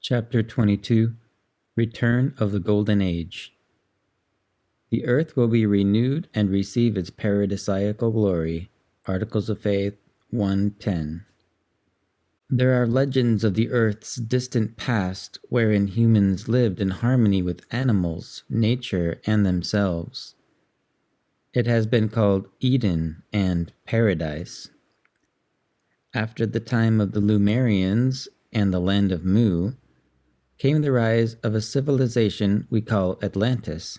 Chapter 22 Return of the Golden Age. The earth will be renewed and receive its paradisiacal glory. Articles of Faith 1:10. There are legends of the earth's distant past wherein humans lived in harmony with animals, nature, and themselves. It has been called Eden and Paradise. After the time of the Lemurians and the land of Mu, came the rise of a civilization we call Atlantis.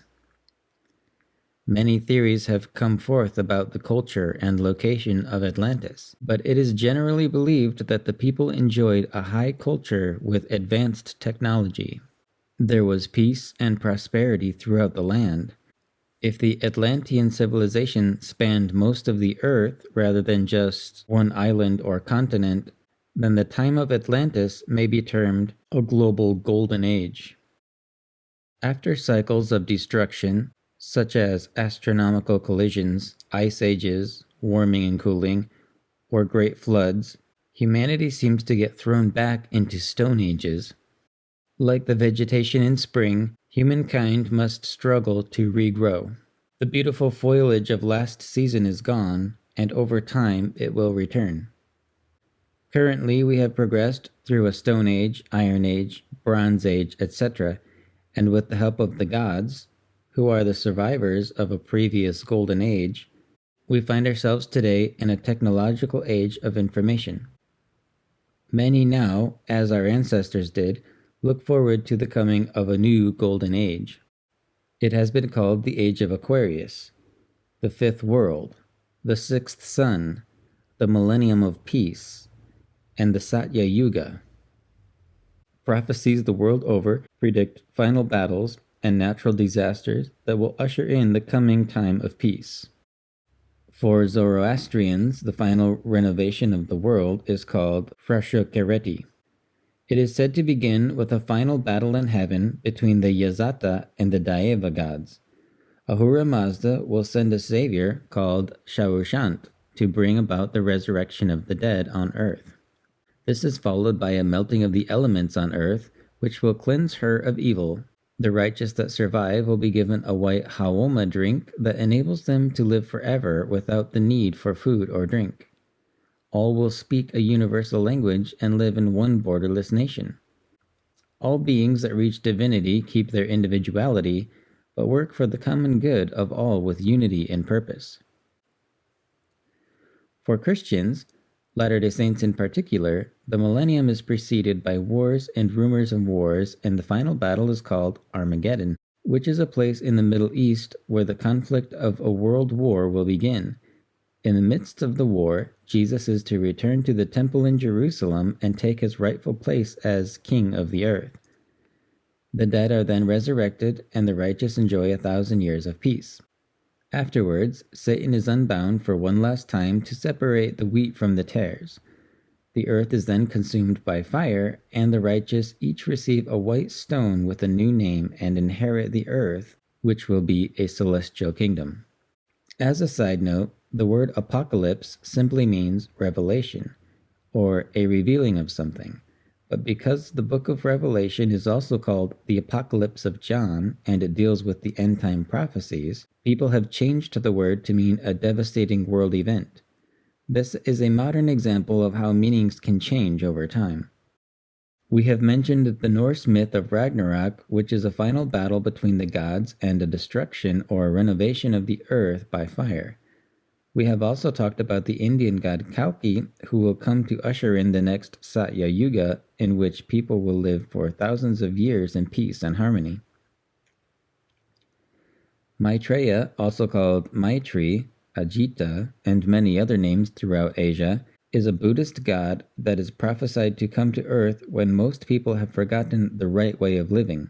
Many theories have come forth about the culture and location of Atlantis, but it is generally believed that the people enjoyed a high culture with advanced technology. There was peace and prosperity throughout the land. If the Atlantean civilization spanned most of the earth rather than just one island or continent, then the time of Atlantis may be termed a global golden age. After cycles of destruction, such as astronomical collisions, ice ages, warming and cooling, or great floods, humanity seems to get thrown back into stone ages. Like the vegetation in spring, humankind must struggle to regrow. The beautiful foliage of last season is gone, and over time it will return. Currently, we have progressed through a Stone Age, Iron Age, Bronze Age, etc., and with the help of the gods, who are the survivors of a previous Golden Age, we find ourselves today in a technological age of information. Many now, as our ancestors did, look forward to the coming of a new Golden Age. It has been called the Age of Aquarius, the Fifth World, the Sixth Sun, the Millennium of Peace, and the Satya Yuga. Prophecies the world over predict final battles and natural disasters that will usher in the coming time of peace. For Zoroastrians, the final renovation of the world is called Frashokereti. It is said to begin with a final battle in heaven between the Yazata and the Daeva gods. Ahura Mazda will send a savior called Shaushant to bring about the resurrection of the dead on earth. This is followed by a melting of the elements on earth, which will cleanse her of evil. The righteous that survive will be given a white Haoma drink that enables them to live forever without the need for food or drink. All will speak a universal language and live in one borderless nation. All beings that reach divinity keep their individuality, but work for the common good of all with unity and purpose. For Christians, Latter-day Saints in particular, the millennium is preceded by wars and rumors of wars, and the final battle is called Armageddon, which is a place in the Middle East where the conflict of a world war will begin. In the midst of the war, Jesus is to return to the temple in Jerusalem and take his rightful place as King of the earth. The dead are then resurrected, and the righteous enjoy 1,000 years of peace. Afterwards, Satan is unbound for one last time to separate the wheat from the tares. The earth is then consumed by fire, and the righteous each receive a white stone with a new name and inherit the earth, which will be a celestial kingdom. As a side note, the word apocalypse simply means revelation, or a revealing of something. But because the book of Revelation is also called the Apocalypse of John, and it deals with the end-time prophecies, people have changed the word to mean a devastating world event. This is a modern example of how meanings can change over time. We have mentioned the Norse myth of Ragnarok, which is a final battle between the gods and a destruction or a renovation of the earth by fire. We have also talked about the Indian god Kalki, who will come to usher in the next Satya Yuga, in which people will live for thousands of years in peace and harmony. Maitreya, also called Maitri, Ajita, and many other names throughout Asia, is a Buddhist god that is prophesied to come to earth when most people have forgotten the right way of living.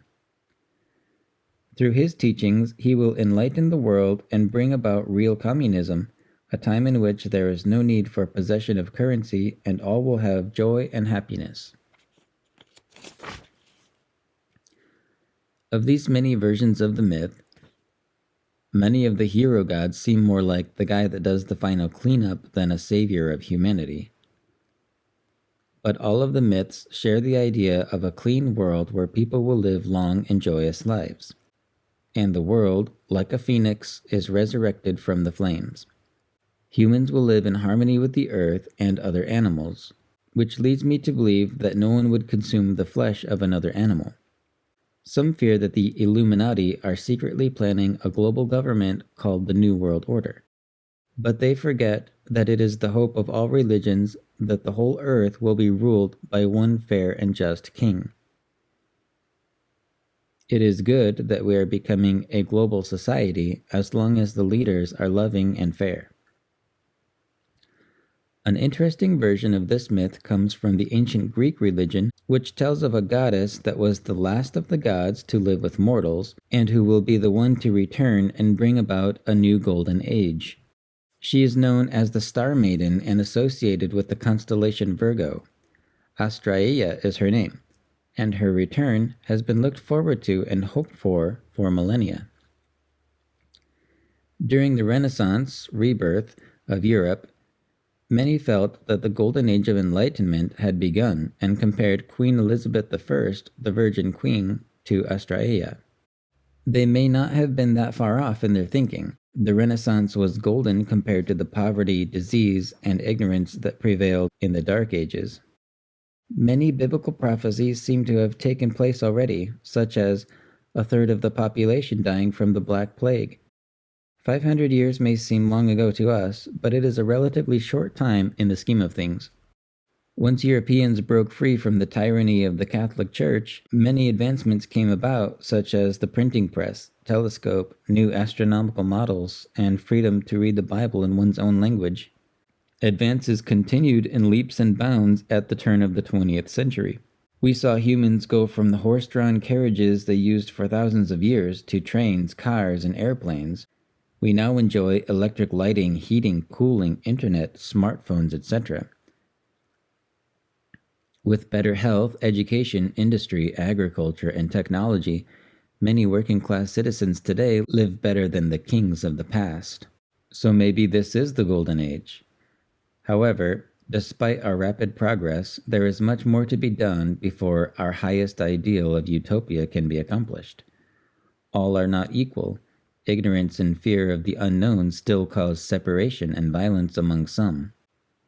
Through his teachings, he will enlighten the world and bring about real communism, a time in which there is no need for possession of currency and all will have joy and happiness. Of these many versions of the myth, many of the hero gods seem more like the guy that does the final cleanup than a savior of humanity. but all of the myths share the idea of a clean world where people will live long and joyous lives. And the world, like a phoenix, is resurrected from the flames. Humans will live in harmony with the earth and other animals, which leads me to believe that no one would consume the flesh of another animal. Some fear that the Illuminati are secretly planning a global government called the New World Order. But they forget that it is the hope of all religions that the whole earth will be ruled by one fair and just king. It is good that we are becoming a global society as long as the leaders are loving and fair. An interesting version of this myth comes from the ancient Greek religion, which tells of a goddess that was the last of the gods to live with mortals, and who will be the one to return and bring about a new golden age. She is known as the Star Maiden and associated with the constellation Virgo. Astraea is her name, and her return has been looked forward to and hoped for millennia. During the Renaissance rebirth of Europe, many felt that the Golden Age of Enlightenment had begun and compared Queen Elizabeth I, the Virgin Queen, to Astraea. They may not have been that far off in their thinking. The Renaissance was golden compared to the poverty, disease, and ignorance that prevailed in the Dark Ages. Many biblical prophecies seem to have taken place already, such as a third of the population dying from the Black Plague. 500 years may seem long ago to us, but it is a relatively short time in the scheme of things. Once Europeans broke free from the tyranny of the Catholic Church, many advancements came about, such as the printing press, telescope, new astronomical models, and freedom to read the Bible in one's own language. Advances continued in leaps and bounds at the turn of the 20th century. We saw humans go from the horse-drawn carriages they used for thousands of years to trains, cars, and airplanes. We now enjoy electric lighting, heating, cooling, internet, smartphones, etc. With better health, education, industry, agriculture, and technology, many working-class citizens today live better than the kings of the past. So maybe this is the Golden Age. However, despite our rapid progress, there is much more to be done before our highest ideal of utopia can be accomplished. All are not equal. Ignorance and fear of the unknown still cause separation and violence among some.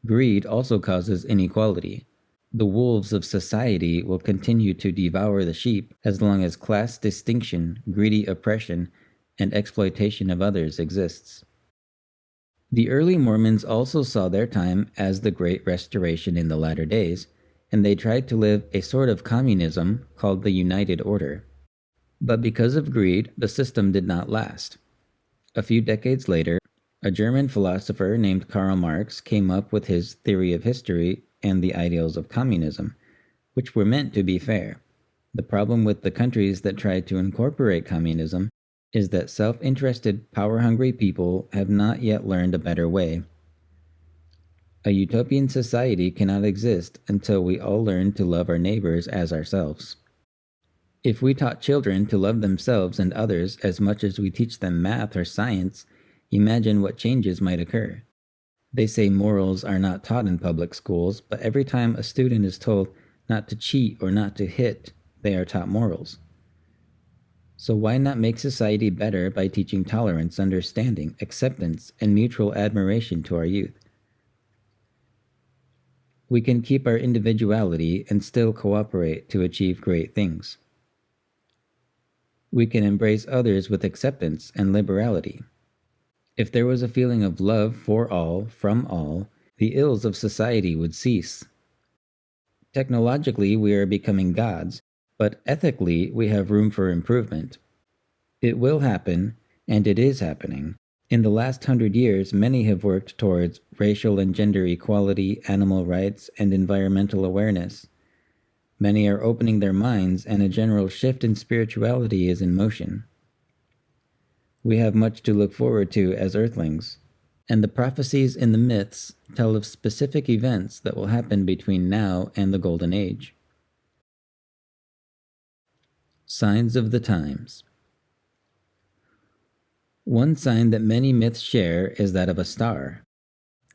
Greed also causes inequality. The wolves of society will continue to devour the sheep as long as class distinction, greedy oppression, and exploitation of others exists. The early Mormons also saw their time as the Great Restoration in the latter days, and they tried to live a sort of communism called the United Order. But because of greed, the system did not last. A few decades later, a German philosopher named Karl Marx came up with his theory of history and the ideals of communism, which were meant to be fair. The problem with the countries that tried to incorporate communism is that self-interested, power-hungry people have not yet learned a better way. A utopian society cannot exist until we all learn to love our neighbors as ourselves. If we taught children to love themselves and others as much as we teach them math or science, imagine what changes might occur. They say morals are not taught in public schools, but every time a student is told not to cheat or not to hit, they are taught morals. So why not make society better by teaching tolerance, understanding, acceptance, and mutual admiration to our youth? We can keep our individuality and still cooperate to achieve great things. We can embrace others with acceptance and liberality. If there was a feeling of love for all, from all, the ills of society would cease. Technologically, we are becoming gods, but ethically, we have room for improvement. It will happen, and it is happening. In the last 100 years, many have worked towards racial and gender equality, animal rights, and environmental awareness. Many are opening their minds, and a general shift in spirituality is in motion. We have much to look forward to as Earthlings, and the prophecies in the myths tell of specific events that will happen between now and the Golden Age. Signs of the times. One sign that many myths share is that of a star.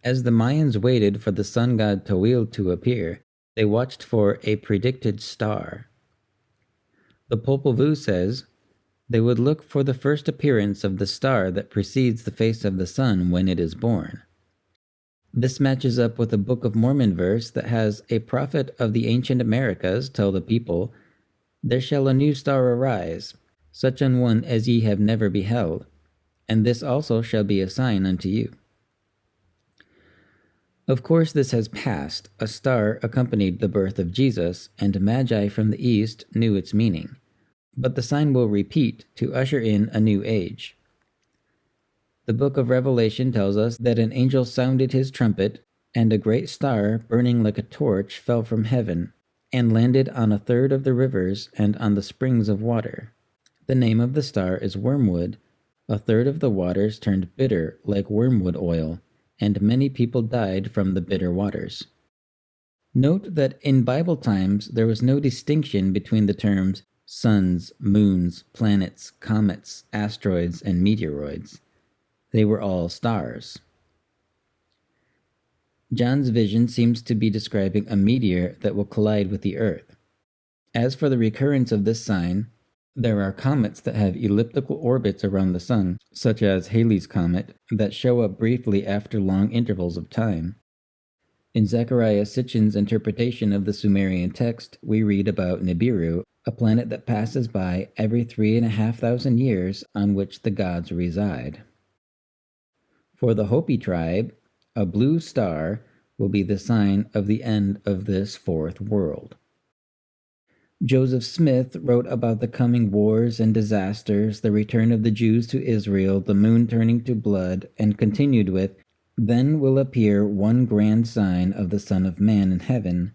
As the Mayans waited for the sun god Toil to appear, They watched for a predicted star. The Popol Vuh says, they would look for the first appearance of the star that precedes the face of the sun when it is born. This matches up with a Book of Mormon verse that has a prophet of the ancient Americas tell the people, "There shall a new star arise, such an one as ye have never beheld, and this also shall be a sign unto you." Of course, this has passed. A star accompanied the birth of Jesus, and Magi from the east knew its meaning. But the sign will repeat to usher in a new age. The book of Revelation tells us that an angel sounded his trumpet, and a great star, burning like a torch, fell from heaven, and landed on a third of the rivers and on the springs of water. The name of the star is wormwood. A third of the waters turned bitter like wormwood oil, and many people died from the bitter waters. Note that in Bible times there was no distinction between the terms suns, moons, planets, comets, asteroids, and meteoroids. They were all stars. John's vision seems to be describing a meteor that will collide with the Earth. As for the recurrence of this sign, there are comets that have elliptical orbits around the sun, such as Halley's Comet, that show up briefly after long intervals of time. In Zechariah Sitchin's interpretation of the Sumerian text, we read about Nibiru, a planet that passes by every 3,500 years on which the gods reside. For the Hopi tribe, a blue star will be the sign of the end of this fourth world. Joseph Smith wrote about the coming wars and disasters, the return of the Jews to Israel, the moon turning to blood, and continued with, "Then will appear one grand sign of the Son of Man in heaven.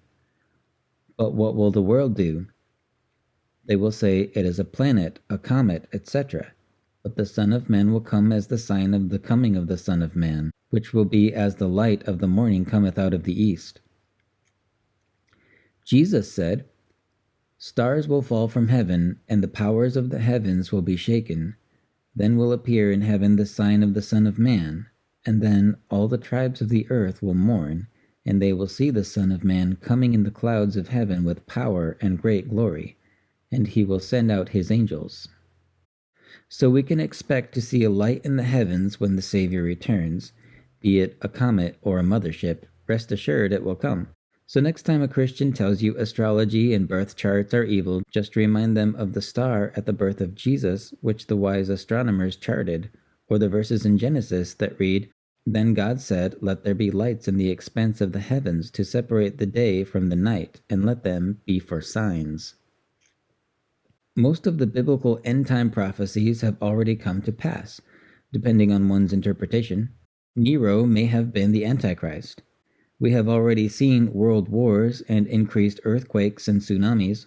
But what will the world do? They will say it is a planet, a comet, etc. But the Son of Man will come as the sign of the coming of the Son of Man, which will be as the light of the morning cometh out of the east." Jesus said, "Stars will fall from heaven, and the powers of the heavens will be shaken. Then will appear in heaven the sign of the Son of Man, and then all the tribes of the earth will mourn, and they will see the Son of Man coming in the clouds of heaven with power and great glory, and he will send out his angels." So we can expect to see a light in the heavens when the Savior returns. Be it a comet or a mothership, rest assured it will come. So next time a Christian tells you astrology and birth charts are evil, just remind them of the star at the birth of Jesus, which the wise astronomers charted, or the verses in Genesis that read, "Then God said, let there be lights in the expanse of the heavens to separate the day from the night, and let them be for signs." Most of the biblical end-time prophecies have already come to pass, depending on one's interpretation. Nero may have been the Antichrist. We have already seen world wars and increased earthquakes and tsunamis.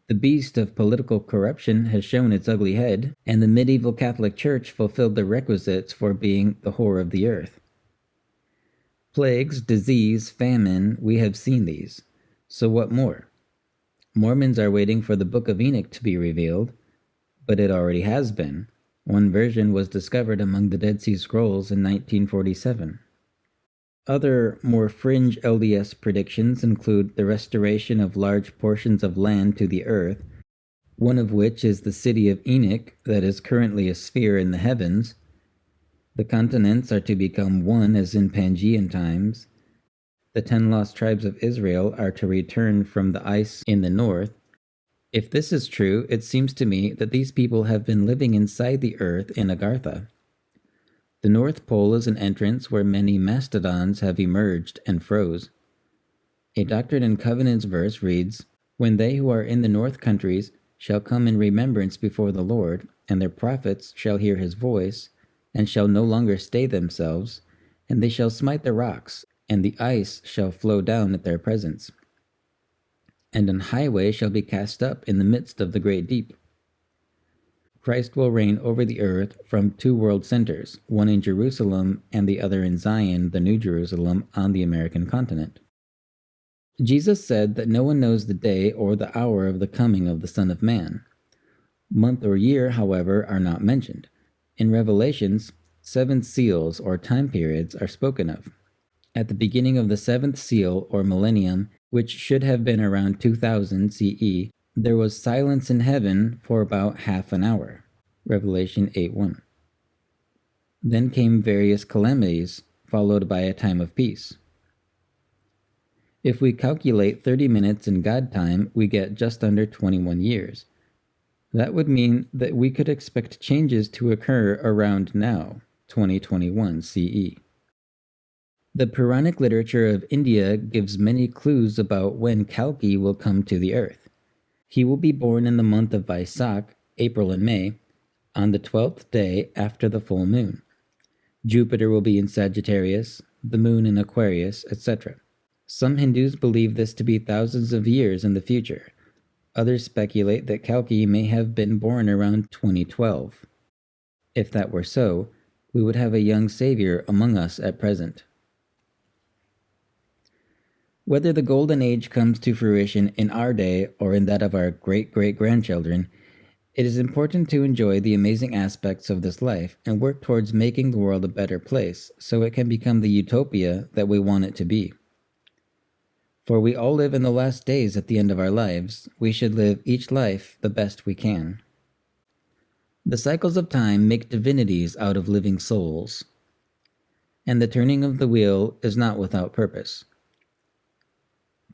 The beast of political corruption has shown its ugly head, and the medieval Catholic Church fulfilled the requisites for being the whore of the earth. Plagues, disease, famine, we have seen these. So what more? Mormons are waiting for the Book of Enoch to be revealed, but it already has been. One version was discovered among the Dead Sea Scrolls in 1947. Other, more fringe LDS predictions include the restoration of large portions of land to the earth, one of which is the city of Enoch that is currently a sphere in the heavens. The continents are to become one as in Pangean times. The 10 lost tribes of Israel are to return from the ice in the north. If this is true, it seems to me that these people have been living inside the earth in Agartha. The North Pole is an entrance where many mastodons have emerged and froze. A Doctrine and Covenants verse reads, "When they who are in the north countries shall come in remembrance before the Lord, and their prophets shall hear his voice, and shall no longer stay themselves, and they shall smite the rocks, and the ice shall flow down at their presence. And an highway shall be cast up in the midst of the great deep." Christ will reign over the earth from 2 world centers, one in Jerusalem and the other in Zion, the New Jerusalem, on the American continent. Jesus said that no one knows the day or the hour of the coming of the Son of Man. Month or year, however, are not mentioned. In Revelations, 7 seals or time periods are spoken of. At the beginning of the 7th seal or millennium, which should have been around 2000 CE, there was silence in heaven for about half an hour. Revelation 8:1. Then came various calamities, followed by a time of peace. If we calculate 30 minutes in God time, we get just under 21 years. That would mean that we could expect changes to occur around now, 2021 CE. The Puranic literature of India gives many clues about when Kalki will come to the earth. He will be born in the month of Vaisak, April and May, on the 12th day after the full moon. Jupiter will be in Sagittarius, the moon in Aquarius, etc. Some Hindus believe this to be thousands of years in the future. Others speculate that Kalki may have been born around 2012. If that were so, we would have a young savior among us at present. Whether the Golden Age comes to fruition in our day or in that of our great-great-grandchildren, it is important to enjoy the amazing aspects of this life and work towards making the world a better place so it can become the utopia that we want it to be. For we all live in the last days at the end of our lives. We should live each life the best we can. The cycles of time make divinities out of living souls, and the turning of the wheel is not without purpose.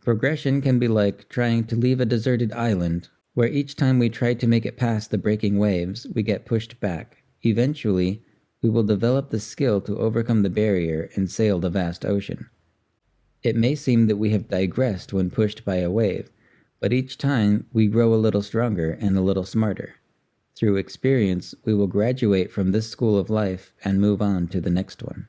Progression can be like trying to leave a deserted island, where each time we try to make it past the breaking waves, we get pushed back. Eventually, we will develop the skill to overcome the barrier and sail the vast ocean. It may seem that we have digressed when pushed by a wave, but each time we grow a little stronger and a little smarter. Through experience, we will graduate from this school of life and move on to the next one.